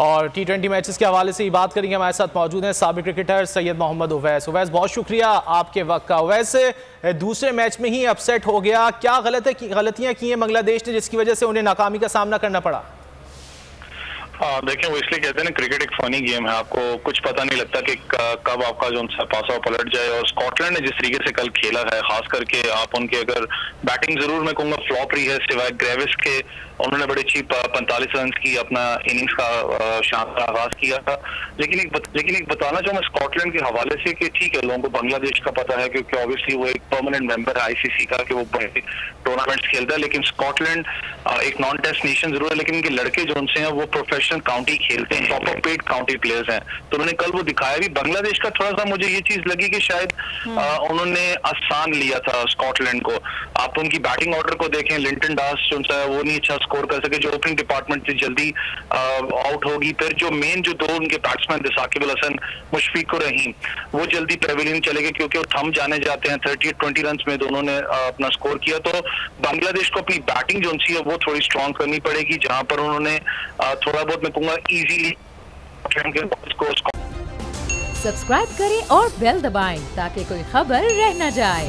और T20 matches के हवाले से ही बात करेंगे। हमारे साथ मौजूद हैं साबिक क्रिकेटर सैयद मोहम्मद उवैस। उवैस, बहुत शुक्रिया आपके वक्त का। उवैस, दूसरे मैच में ही अपसेट हो गया, क्या गलतियां की हैं बांग्लादेश ने जिसकी वजह से उन्हें नाकामी का सामना करना पड़ा? देखिए, वो इसलिए कहते हैं ना, क्रिकेट एक फनी गेम है। आपको कुछ पता नहीं लगता कि कब आपका जो पासा पलट जाए। और स्कॉटलैंड ने जिस तरीके से कल खेला है, खास करके आप उनके अगर बैटिंग जरूर मैं कहूंगा फ्लॉप रही है, सिवाय ग्रेविस के उन्होंने बड़े अच्छी 45 रन की अपना इनिंग्स का शानदार आगाज किया था। लेकिन एक बताना चाहूँ मैं स्कॉटलैंड के हवाले से कि ठीक है, लोगों को बांग्लादेश का पता है क्योंकि ऑब्वियसली वो एक परमानेंट मेंबर है आईसीसी का, कि वो बड़े टूर्नामेंट्स खेलता है। लेकिन स्कॉटलैंड एक नॉन टेस्ट नेशन जरूर है, लेकिन इनके लड़के जो उनसे हैं वो प्रोफेशनल काउंटी खेलते हैं, टॉप पेड काउंटी प्लेयर्स हैं। तो उन्होंने कल वो दिखाया भी। बांग्लादेश का थोड़ा सा मुझे ये चीज लगी कि शायद उन्होंने आसान लिया था स्कॉटलैंड को। आप उनकी बैटिंग ऑर्डर को देखें, लिंटन डास जो है वो नहीं अच्छा स्कोर कर सके, जो ओपनिंग डिपार्टमेंट से जल्दी आउट होगी। फिर जो मेन जो दो उनके बैट्समैन थे, साकिब अल हसन, मुशफिक और रहीम, वो जल्दी पेविलियन चले गए क्योंकि वो थम जाने जाते हैं। 30-20 रन में दोनों ने अपना स्कोर किया। तो बांग्लादेश को अपनी बैटिंग जो है वो थोड़ी स्ट्रॉन्ग करनी पड़ेगी, जहां पर उन्होंने थोड़ा बहुत मैं कहूंगा इजीली सब्सक्राइब करें और बेल दबाएं ताकि कोई खबर रह न जाए।